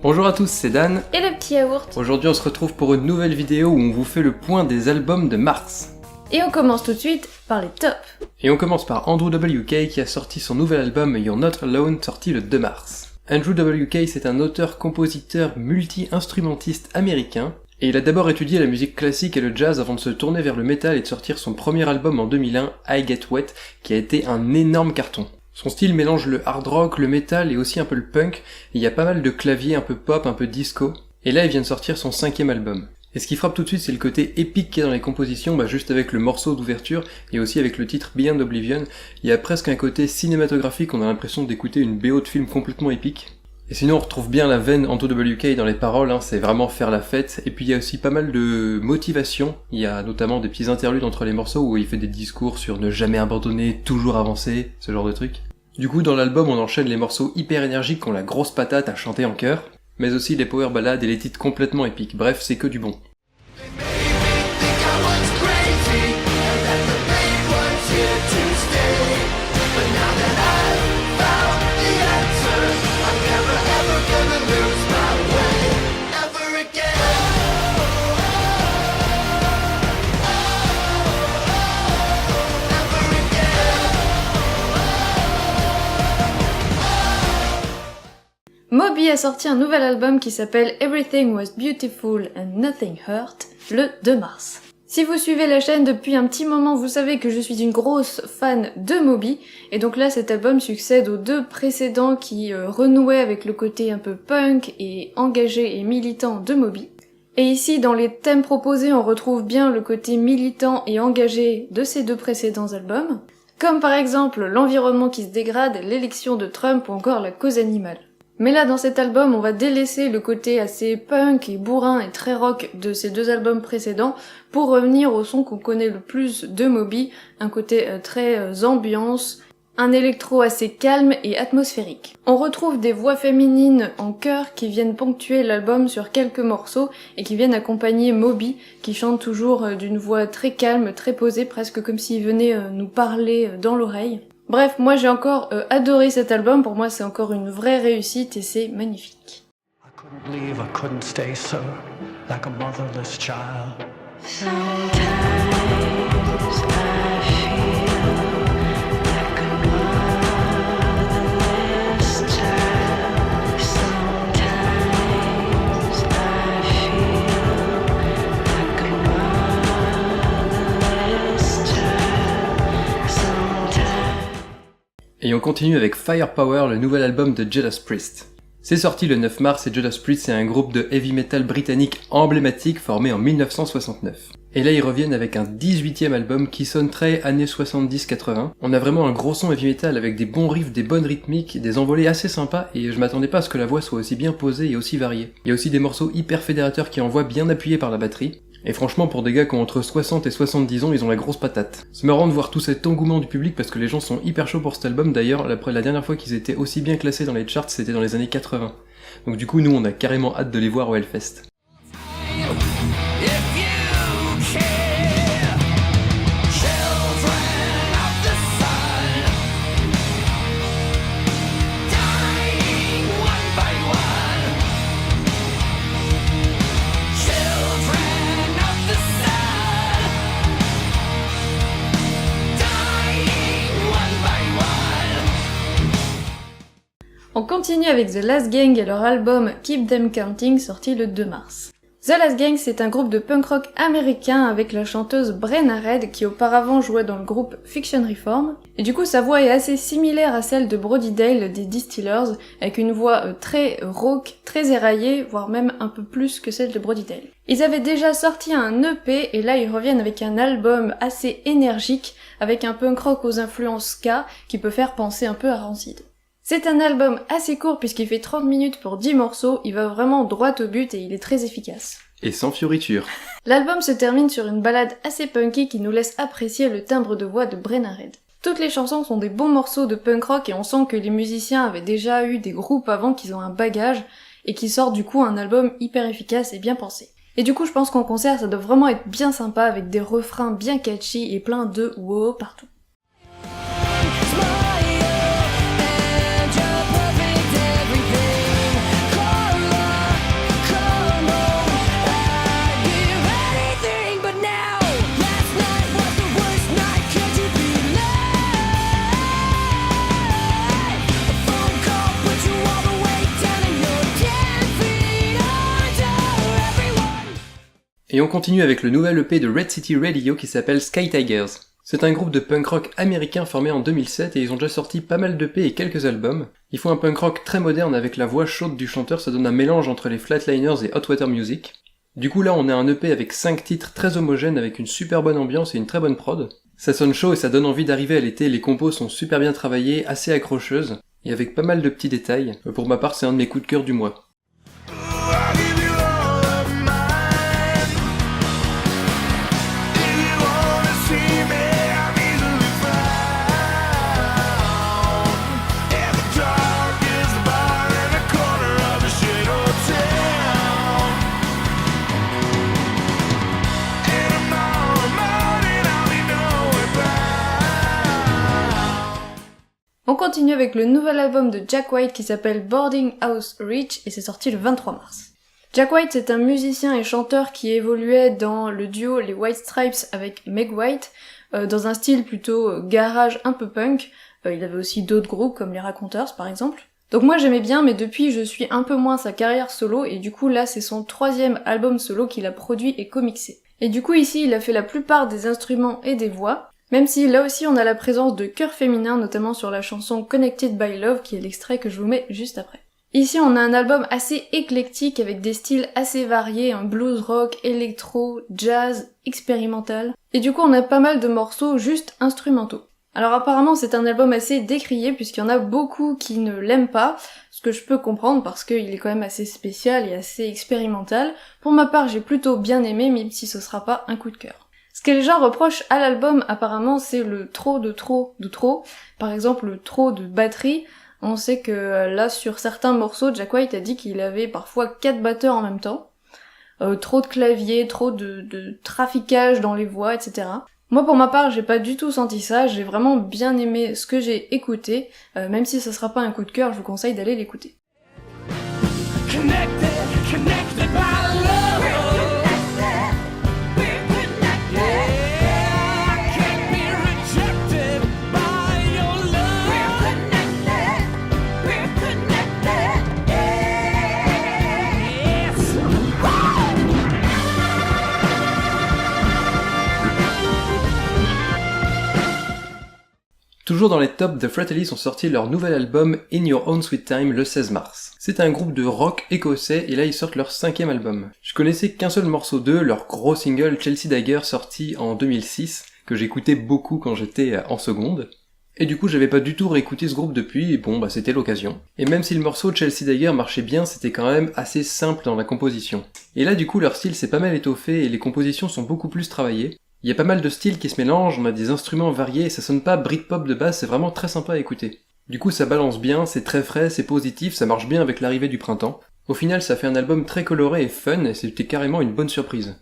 Bonjour à tous, c'est Dan. Et le petit yaourt. Aujourd'hui on se retrouve pour une nouvelle vidéo où on vous fait le point des albums de mars. Et on commence tout de suite par les tops. Et on commence par Andrew WK qui a sorti son nouvel album You're Not Alone, sorti le 2 mars. Andrew WK c'est un auteur-compositeur multi-instrumentiste américain, et il a d'abord étudié la musique classique et le jazz avant de se tourner vers le metal et de sortir son premier album en 2001, I Get Wet, qui a été un énorme carton. Son style mélange le hard rock, le metal et aussi un peu le punk, et il y a pas mal de claviers un peu pop, un peu disco, et là il vient de sortir son 5e album. Et ce qui frappe tout de suite c'est le côté épique qu'il y a dans les compositions, juste avec le morceau d'ouverture, et aussi avec le titre Beyond Oblivion, il y a presque un côté cinématographique, on a l'impression d'écouter une BO de film complètement épique. Et sinon on retrouve bien la veine Andrew WK dans les paroles, c'est vraiment faire la fête, et puis il y a aussi pas mal de motivation, il y a notamment des petits interludes entre les morceaux où il fait des discours sur ne jamais abandonner, toujours avancer, ce genre de trucs. Du coup dans l'album on enchaîne les morceaux hyper énergiques qui ont la grosse patate à chanter en chœur, mais aussi les power ballades et les titres complètement épiques, bref c'est que du bon. Moby a sorti un nouvel album qui s'appelle Everything Was Beautiful and Nothing Hurt le 2 mars. Si vous suivez la chaîne depuis un petit moment, vous savez que je suis une grosse fan de Moby, et donc là cet album succède aux deux précédents qui renouaient avec le côté un peu punk et engagé et militant de Moby. Et ici, dans les thèmes proposés, on retrouve bien le côté militant et engagé de ces deux précédents albums, comme par exemple l'environnement qui se dégrade, l'élection de Trump ou encore la cause animale. Mais là, dans cet album, on va délaisser le côté assez punk et bourrin et très rock de ces deux albums précédents pour revenir au son qu'on connaît le plus de Moby, un côté très ambiance, un électro assez calme et atmosphérique. On retrouve des voix féminines en chœur qui viennent ponctuer l'album sur quelques morceaux et qui viennent accompagner Moby, qui chante toujours d'une voix très calme, très posée, presque comme s'il venait nous parler dans l'oreille. Bref, moi j'ai encore adoré cet album, pour moi c'est encore une vraie réussite et c'est magnifique. Et on continue avec Firepower, le nouvel album de Judas Priest. C'est sorti le 9 mars et Judas Priest c'est un groupe de heavy metal britannique emblématique formé en 1969. Et là ils reviennent avec un 18e album qui sonne très années 70-80. On a vraiment un gros son heavy metal avec des bons riffs, des bonnes rythmiques, des envolées assez sympas et je m'attendais pas à ce que la voix soit aussi bien posée et aussi variée. Il y a aussi des morceaux hyper fédérateurs qui envoient bien appuyés par la batterie. Et franchement, pour des gars qui ont entre 60 et 70 ans, ils ont la grosse patate. C'est marrant de voir tout cet engouement du public parce que les gens sont hyper chauds pour cet album. D'ailleurs, la dernière fois qu'ils étaient aussi bien classés dans les charts, c'était dans les années 80. Donc du coup, nous, on a carrément hâte de les voir au Hellfest. On continue avec The Last Gang et leur album Keep Them Counting sorti le 2 mars. The Last Gang c'est un groupe de punk rock américain avec la chanteuse Brenna Red qui auparavant jouait dans le groupe Fiction Reform, et du coup sa voix est assez similaire à celle de Brody Dalle des Distillers, avec une voix très rauque, très éraillée, voire même un peu plus que celle de Brody Dalle. Ils avaient déjà sorti un EP et là ils reviennent avec un album assez énergique, avec un punk rock aux influences ska qui peut faire penser un peu à Rancid. C'est un album assez court puisqu'il fait 30 minutes pour 10 morceaux, il va vraiment droit au but et il est très efficace. Et sans fioriture. L'album se termine sur une ballade assez punky qui nous laisse apprécier le timbre de voix de Brenna Red. Toutes les chansons sont des bons morceaux de punk rock et on sent que les musiciens avaient déjà eu des groupes avant, qu'ils ont un bagage, et qui sortent du coup un album hyper efficace et bien pensé. Et du coup je pense qu'en concert ça doit vraiment être bien sympa avec des refrains bien catchy et plein de wow partout. Et on continue avec le nouvel EP de Red City Radio qui s'appelle Sky Tigers. C'est un groupe de punk rock américain formé en 2007 et ils ont déjà sorti pas mal d'EP et quelques albums. Ils font un punk rock très moderne avec la voix chaude du chanteur, ça donne un mélange entre les Flatliners et Hot Water Music. Du coup là on a un EP avec 5 titres très homogènes avec une super bonne ambiance et une très bonne prod. Ça sonne chaud et ça donne envie d'arriver à l'été, les compos sont super bien travaillées, assez accrocheuses, et avec pas mal de petits détails. Pour ma part c'est un de mes coups de cœur du mois. On continue avec le nouvel album de Jack White qui s'appelle Boarding House Reach et c'est sorti le 23 mars. Jack White c'est un musicien et chanteur qui évoluait dans le duo les White Stripes avec Meg White, dans un style plutôt garage un peu punk. Il avait aussi d'autres groupes comme les Raconteurs par exemple. Donc moi j'aimais bien mais depuis je suis un peu moins sa carrière solo et du coup là c'est son 3e album solo qu'il a produit et comixé. Et du coup ici il a fait la plupart des instruments et des voix. Même si là aussi on a la présence de chœurs féminins, notamment sur la chanson Connected by Love, qui est l'extrait que je vous mets juste après. Ici on a un album assez éclectique avec des styles assez variés, un blues rock, électro, jazz, expérimental. Et du coup on a pas mal de morceaux juste instrumentaux. Alors apparemment c'est un album assez décrié puisqu'il y en a beaucoup qui ne l'aiment pas, ce que je peux comprendre parce qu'il est quand même assez spécial et assez expérimental. Pour ma part j'ai plutôt bien aimé même si ce sera pas un coup de cœur. Ce que les gens reprochent à l'album, apparemment, c'est le trop de trop. Par exemple, le trop de batterie. On sait que là, sur certains morceaux, Jack White a dit qu'il avait parfois 4 batteurs en même temps. Trop de claviers, trop de traficage dans les voix, etc. Moi, pour ma part, j'ai pas du tout senti ça. J'ai vraiment bien aimé ce que j'ai écouté. Même si ça sera pas un coup de cœur, je vous conseille d'aller l'écouter. Connected by love. Toujours dans les tops, The Fratellis ont sorti leur nouvel album In Your Own Sweet Time le 16 mars. C'est un groupe de rock écossais et là ils sortent leur 5e album. Je connaissais qu'un seul morceau d'eux, leur gros single Chelsea Dagger sorti en 2006, que j'écoutais beaucoup quand j'étais en seconde. Et du coup j'avais pas du tout réécouté ce groupe depuis, et bon bah c'était l'occasion. Et même si le morceau Chelsea Dagger marchait bien, c'était quand même assez simple dans la composition. Et là du coup leur style s'est pas mal étoffé et les compositions sont beaucoup plus travaillées. Il y a pas mal de styles qui se mélangent, on a des instruments variés et ça sonne pas Britpop de base, c'est vraiment très sympa à écouter. Du coup ça balance bien, c'est très frais, c'est positif, ça marche bien avec l'arrivée du printemps. Au final ça fait un album très coloré et fun et c'était carrément une bonne surprise.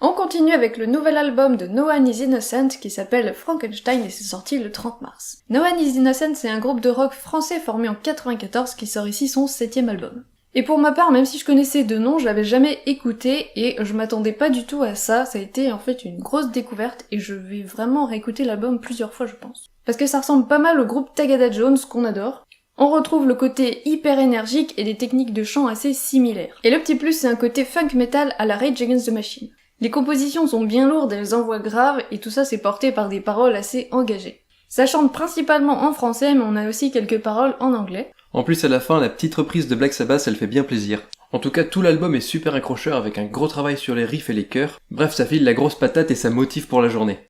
On continue avec le nouvel album de No One Is Innocent qui s'appelle Frankenstein et c'est sorti le 30 mars. No One Is Innocent c'est un groupe de rock français formé en 94 qui sort ici son 7e album. Et pour ma part, même si je connaissais de nom, je l'avais jamais écouté et je m'attendais pas du tout à ça, ça a été en fait une grosse découverte et je vais vraiment réécouter l'album plusieurs fois je pense. Parce que ça ressemble pas mal au groupe Tagada Jones qu'on adore. On retrouve le côté hyper énergique et des techniques de chant assez similaires. Et le petit plus c'est un côté funk metal à la Rage Against the Machine. Les compositions sont bien lourdes, elles envoient grave, et tout ça c'est porté par des paroles assez engagées. Ça chante principalement en français, mais on a aussi quelques paroles en anglais. En plus à la fin, la petite reprise de Black Sabbath, elle fait bien plaisir. En tout cas, tout l'album est super accrocheur avec un gros travail sur les riffs et les chœurs. Bref, ça file la grosse patate et ça motive pour la journée.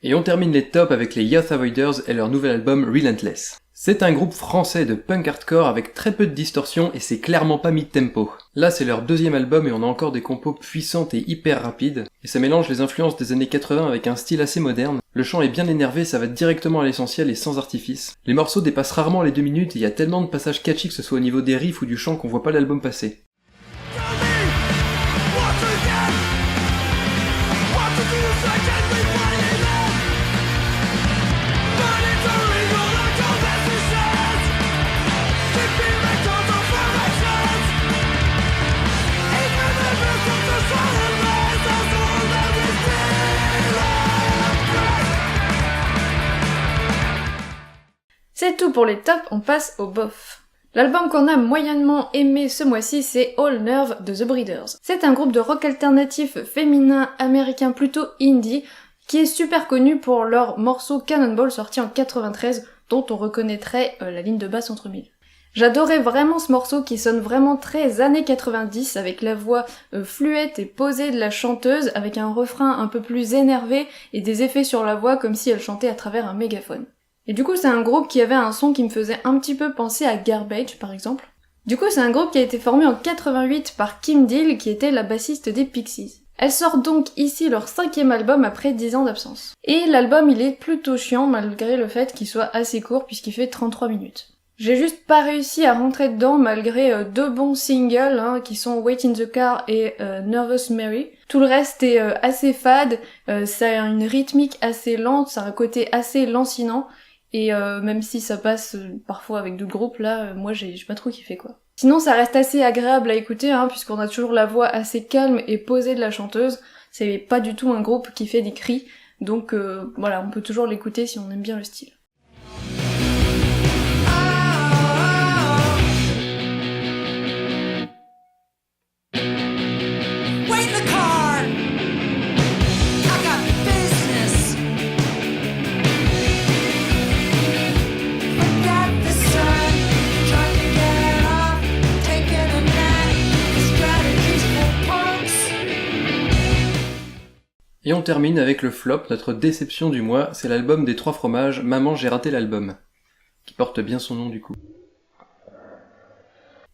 Et on termine les tops avec les Youth Avoiders et leur nouvel album Relentless. C'est un groupe français de punk hardcore avec très peu de distorsion et c'est clairement pas mid-tempo. Là c'est leur deuxième album et on a encore des compos puissantes et hyper rapides, et ça mélange les influences des années 80 avec un style assez moderne. Le chant est bien énervé, ça va directement à l'essentiel et sans artifice. Les morceaux dépassent rarement les 2 minutes et il y a tellement de passages catchy que ce soit au niveau des riffs ou du chant qu'on voit pas l'album passer. C'est tout pour les tops, on passe au bof. L'album qu'on a moyennement aimé ce mois-ci, c'est All Nerve de The Breeders. C'est un groupe de rock alternatif féminin américain plutôt indie, qui est super connu pour leur morceau Cannonball sorti en 93, dont on reconnaîtrait la ligne de basse entre mille. J'adorais vraiment ce morceau qui sonne vraiment très années 90 avec la voix fluette et posée de la chanteuse avec un refrain un peu plus énervé et des effets sur la voix comme si elle chantait à travers un mégaphone. Et du coup c'est un groupe qui avait un son qui me faisait un petit peu penser à Garbage par exemple. Du coup c'est un groupe qui a été formé en 88 par Kim Deal qui était la bassiste des Pixies. Elle sort donc ici leur 5e album après 10 ans d'absence. Et l'album il est plutôt chiant malgré le fait qu'il soit assez court puisqu'il fait 33 minutes. J'ai juste pas réussi à rentrer dedans malgré 2 bons singles qui sont Wait in the Car et Nervous Mary. Tout le reste est assez fade, ça a une rythmique assez lente, ça a un côté assez lancinant et même si ça passe parfois avec d'autres groupes là, moi j'ai pas trop kiffé quoi. Sinon ça reste assez agréable à écouter puisqu'on a toujours la voix assez calme et posée de la chanteuse. C'est pas du tout un groupe qui fait des cris, donc voilà, on peut toujours l'écouter si on aime bien le style. Et on termine avec le flop, notre déception du mois, c'est l'album des 3 fromages, Maman j'ai raté l'album, qui porte bien son nom du coup.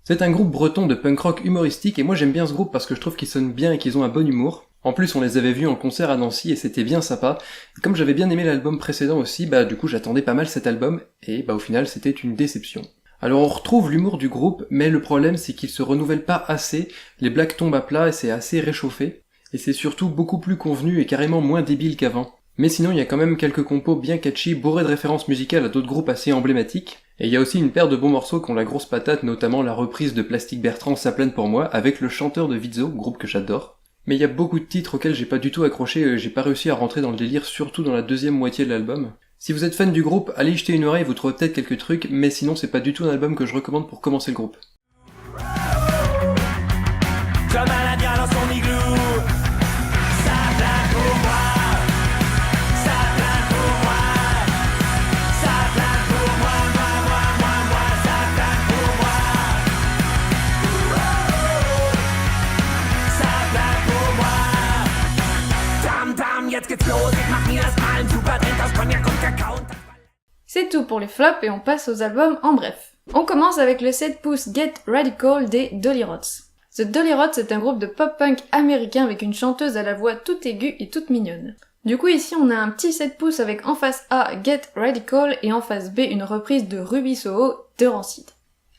C'est un groupe breton de punk rock humoristique et moi j'aime bien ce groupe parce que je trouve qu'ils sonnent bien et qu'ils ont un bon humour. En plus on les avait vus en concert à Nancy et c'était bien sympa. Et comme j'avais bien aimé l'album précédent aussi, du coup j'attendais pas mal cet album et au final c'était une déception. Alors on retrouve l'humour du groupe, mais le problème c'est qu'il se renouvelle pas assez, les blagues tombent à plat et c'est assez réchauffé. Et c'est surtout beaucoup plus convenu et carrément moins débile qu'avant. Mais sinon il y a quand même quelques compos bien catchy, bourrés de références musicales à d'autres groupes assez emblématiques, et il y a aussi une paire de bons morceaux qui ont la grosse patate, notamment la reprise de Plastic Bertrand Ça plane pour moi, avec le chanteur de Vizzo, groupe que j'adore. Mais il y a beaucoup de titres auxquels j'ai pas du tout accroché, j'ai pas réussi à rentrer dans le délire, surtout dans la deuxième moitié de l'album. Si vous êtes fan du groupe, allez y jeter une oreille, vous trouverez peut-être quelques trucs, mais sinon c'est pas du tout un album que je recommande pour commencer le groupe. C'est tout pour les flops et on passe aux albums en bref. On commence avec le 7 pouces Get Radical des Dolly Rots. The Dolly Rots est un groupe de pop-punk américain avec une chanteuse à la voix toute aiguë et toute mignonne. Du coup ici on a un petit 7 pouces avec en face A Get Radical et en face B une reprise de Ruby Soho de Rancid.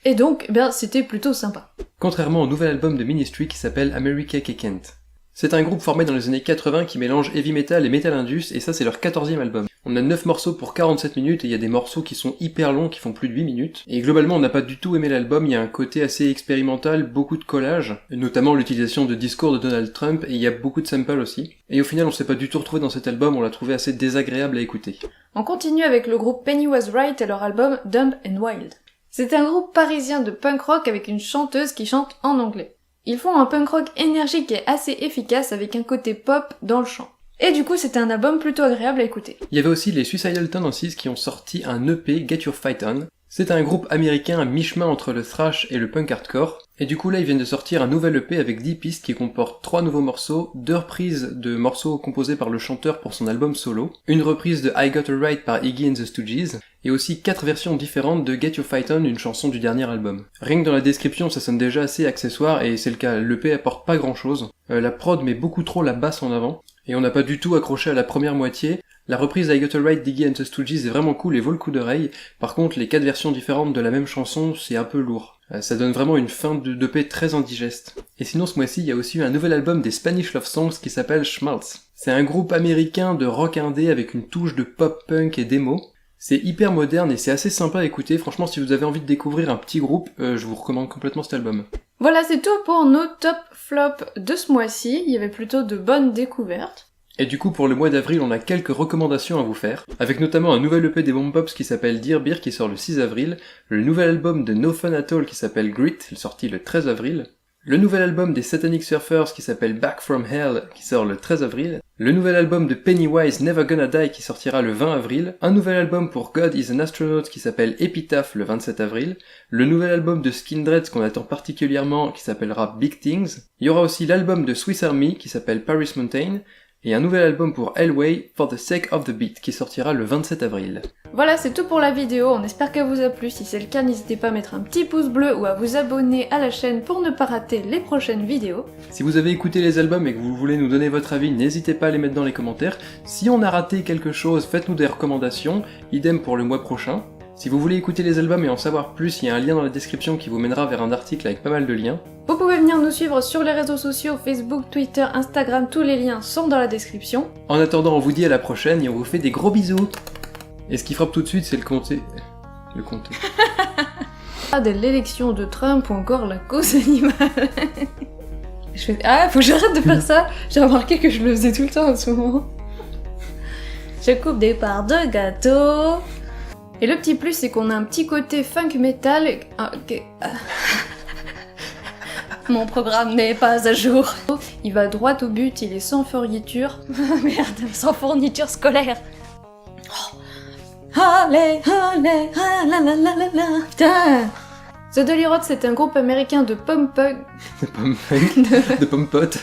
Et donc, c'était plutôt sympa. Contrairement au nouvel album de Ministry qui s'appelle America Kent. C'est un groupe formé dans les années 80 qui mélange heavy metal et metal indus, et ça c'est leur 14e album. On a 9 morceaux pour 47 minutes, et il y a des morceaux qui sont hyper longs, qui font plus de 8 minutes. Et globalement on n'a pas du tout aimé l'album, il y a un côté assez expérimental, beaucoup de collages, notamment l'utilisation de discours de Donald Trump, et il y a beaucoup de samples aussi. Et au final on s'est pas du tout retrouvé dans cet album, on l'a trouvé assez désagréable à écouter. On continue avec le groupe Pennywise Wright et leur album Dumb and Wild. C'est un groupe parisien de punk rock avec une chanteuse qui chante en anglais. Ils font un punk rock énergique et assez efficace avec un côté pop dans le chant. Et du coup c'était un album plutôt agréable à écouter. Il y avait aussi les Suicidal Tendencies qui ont sorti un EP Get Your Fight On. C'est un groupe américain à mi-chemin entre le thrash et le punk hardcore, et du coup là ils viennent de sortir un nouvel EP avec 10 pistes qui comportent 3 nouveaux morceaux, 2 reprises de morceaux composés par le chanteur pour son album solo, une reprise de I Got a Right par Iggy and the Stooges, et aussi 4 versions différentes de Get Your Fight On, une chanson du dernier album. Rien que dans la description ça sonne déjà assez accessoire, et c'est le cas, l'EP apporte pas grand chose, la prod met beaucoup trop la basse en avant, et on n'a pas du tout accroché à la première moitié. La reprise I Got a Right d'Iggy and the Stooges est vraiment cool et vaut le coup d'oreille, par contre les 4 versions différentes de la même chanson c'est un peu lourd. Ça donne vraiment une fin d'EP très indigeste. Et sinon ce mois-ci il y a aussi eu un nouvel album des Spanish Love Songs qui s'appelle Schmaltz. C'est un groupe américain de rock indé avec une touche de pop-punk et démo. C'est hyper moderne et c'est assez sympa à écouter, franchement si vous avez envie de découvrir un petit groupe, je vous recommande complètement cet album. Voilà, c'est tout pour nos top flops de ce mois-ci, il y avait plutôt de bonnes découvertes. Et du coup, pour le mois d'avril, on a quelques recommandations à vous faire, avec notamment un nouvel EP des Bomb Pops qui s'appelle Dear Beer qui sort le 6 avril, le nouvel album de No Fun At All qui s'appelle Grit, sorti le 13 avril, le nouvel album des Satanic Surfers qui s'appelle Back From Hell qui sort le 13 avril, le nouvel album de Pennywise Never Gonna Die qui sortira le 20 avril, un nouvel album pour God Is an Astronaut qui s'appelle Epitaph le 27 avril, le nouvel album de Skindred qu'on attend particulièrement qui s'appellera Big Things, il y aura aussi l'album de Swiss Army qui s'appelle Paris Mountain, et un nouvel album pour Elway, For the Sake of the Beat, qui sortira le 27 avril. Voilà, c'est tout pour la vidéo, on espère qu'elle vous a plu. Si c'est le cas, n'hésitez pas à mettre un petit pouce bleu ou à vous abonner à la chaîne pour ne pas rater les prochaines vidéos. Si vous avez écouté les albums et que vous voulez nous donner votre avis, n'hésitez pas à les mettre dans les commentaires. Si on a raté quelque chose, faites-nous des recommandations, idem pour le mois prochain. Si vous voulez écouter les albums et en savoir plus, il y a un lien dans la description qui vous mènera vers un article avec pas mal de liens. Vous pouvez venir nous suivre sur les réseaux sociaux, Facebook, Twitter, Instagram, tous les liens sont dans la description. En attendant, on vous dit à la prochaine et on vous fait des gros bisous. Et ce qui frappe tout de suite, c'est le comté. Le comté. De l'élection de Trump ou encore la cause animale. Ah, faut que j'arrête de faire ça. J'ai remarqué que je le faisais tout le temps en ce moment. Je coupe des parts de gâteau. Et le petit plus, c'est qu'on a un petit côté funk metal. Mon programme n'est pas à jour. Il va droit au but, il est sans fourniture. Merde, sans fourniture scolaire. Oh. Allez, allez, ah, la la la la la. Putain. The Dolly Rods, c'est un groupe américain de pom-punk. De pom-punk. De pom-pot.